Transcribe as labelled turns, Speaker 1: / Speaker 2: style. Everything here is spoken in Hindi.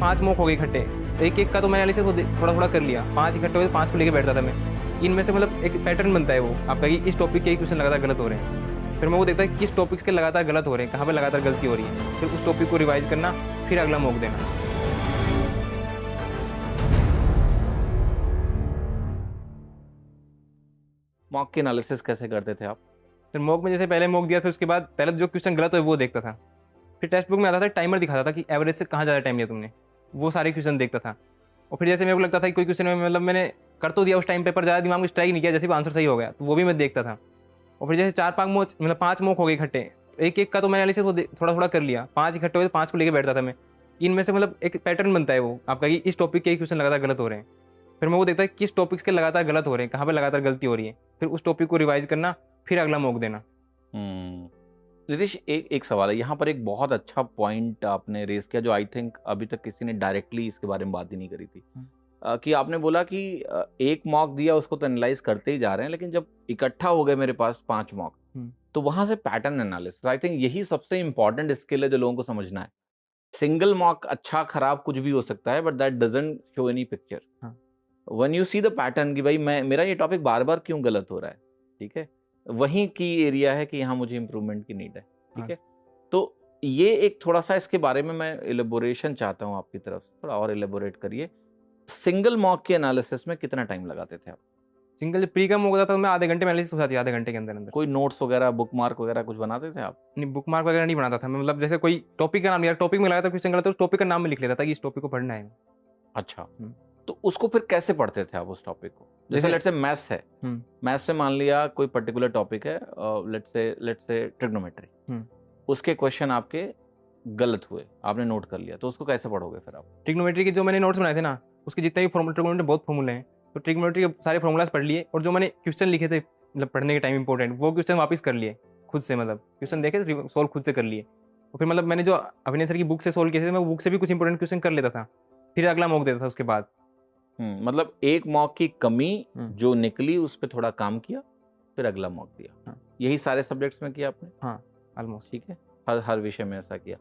Speaker 1: 5 मॉक हो गए इकट्ठे, एक एक का तो मैंने एनालिसिस थोड़ा थोड़ा कर लिया, 5 इकट्ठे हुए तो 5 को लेके बैठता था मैं। इनमें से मतलब एक पैटर्न बनता है वो आपका कि इस टॉपिक के क्वेश्चन लगातार गलत हो रहे हैं, फिर मैं वो देखता है किस टॉपिक्स के लगातार गलत हो रहे हैं, कहाँ पे लगातार गलती हो रही है, फिर उस टॉपिक को रिवाइज करना, फिर अगला मॉक देना।
Speaker 2: मॉक की एनालिसिस कैसे करते थे आप?
Speaker 1: फिर मॉक में जैसे पहले मॉक दिया, फिर उसके बाद पहले जो क्वेश्चन गलत हो वो देखता था, फिर टेक्स्ट बुक में आता था टाइमर दिखाता था कि एवरेज से कहाँ ज़्यादा टाइम लिया तुमने, वो सारे क्वेश्चन देखता था। और फिर जैसे मेरे को लगता था कि कोई क्वेश्चन में मतलब मैंने कर तो दिया उस टाइम पे, पर ज़्यादा दिमाग में स्ट्राइक नहीं किया, जैसे भी आंसर सही हो गया तो वो भी मैं देखता था। और फिर जैसे 5 मॉक हो गए इकट्ठे, तो एक एक का तो मैंने एनालिसिस थोड़ा थोड़ा कर लिया, 5 इकट्ठे हुए तो 5 को लेके बैठता था मैं। इनमें से मतलब एक पैटर्न बनता है वो आपका कि इस टॉपिक के क्वेश्चन लगातार गलत हो रहे हैं, फिर मैं वो देखता है किस टॉपिक्स के लगातार गलत हो रहे हैं, कहाँ पे लगातार गलती हो रही है, फिर उस टॉपिक को रिवाइज करना, फिर अगला मॉक देना।
Speaker 2: रितेश, एक सवाल है यहाँ पर। एक बहुत अच्छा पॉइंट आपने रेज किया जो आई थिंक अभी तक किसी ने डायरेक्टली इसके बारे में बात ही नहीं करी थी। कि आपने बोला कि एक मॉक दिया उसको तो एनालाइज करते ही जा रहे हैं, लेकिन जब इकट्ठा हो गए मेरे पास 5 मॉक, तो वहां से पैटर्न एनालिसिस, आई थिंक यही सबसे इंपॉर्टेंट स्किल है जो लोगों को समझना है। सिंगल मॉक अच्छा खराब कुछ भी हो सकता है, but that doesn't show any picture. When you see the pattern कि भाई मेरा ये टॉपिक बार बार क्यों गलत हो रहा है, ठीक है, वहीं की एरिया है कि यहाँ मुझे इंप्रूवमेंट की नीड है, ठीक है। तो ये एक थोड़ा सा इसके बारे में मैं एलेबोरेशन चाहता हूँ आपकी तरफ से, थोड़ा और एलेबोरेट करिए। सिंगल मॉक के एनालिसिस में कितना टाइम लगाते थे आप?
Speaker 1: सिंगल प्री का मॉक होता था तो मैं आधे घंटे में एनालिसिस हो जाती है, आधे घंटे के अंदर अंदर।
Speaker 2: कोई नोट्स वगैरह, बुक मार्क वगैरह कुछ बनाते थे आप?
Speaker 1: नहीं, बुक मार्क वगैरह नहीं बनाता था मैं, मतलब जैसे कोई टॉपिक का नाम लिया, टॉपिक में लगा था क्वेश्चन गलत, तो टॉपिक का नाम में लिख लेता था कि इस टॉपिक को पढ़ना है।
Speaker 2: अच्छा, तो उसको फिर कैसे पढ़ते थे आप उस टॉपिक को? जैसे लेट्स से मैथ्स है, मैथ्स से मान लिया कोई पर्टिकुलर टॉपिक है, लेट्स से ट्रिग्नोमेट्री, उसके क्वेश्चन आपके गलत हुए, आपने नोट कर लिया, तो उसको कैसे पढ़ोगे फिर आप?
Speaker 1: ट्रिग्नोमेट्री के जो मैंने नोट्स बनाए थे ना, उसके जितने भी फॉर्मूले, ट्रिग्नोमेट्री बहुत फॉर्मूले हैं, तो ट्रिग्नोमेट्री के सारे फॉर्मूलाज पढ़ लिए, और जो मैंने क्वेश्चन लिखे थे मतलब पढ़ने के टाइम इंपॉर्टेंट, वो क्वेश्चन वापस कर लिए खुद से, मतलब क्वेश्चन देखे सोल्व खुद से कर लिए। और फिर मतलब मैंने जो अभिनय सर की बुक से सोल्व किए थे, मैं बुक से भी कुछ इंपॉर्टेंट क्वेश्चन कर लेता था, फिर अगला मॉक देता था उसके बाद।
Speaker 2: मतलब एक मॉक की कमी जो निकली उस पर थोड़ा काम किया, फिर अगला मॉक दिया। यही सारे सब्जेक्ट्स में किया आपने?
Speaker 1: हाँ, ऑलमोस्ट।
Speaker 2: ठीक है, हर विषय में ऐसा किया।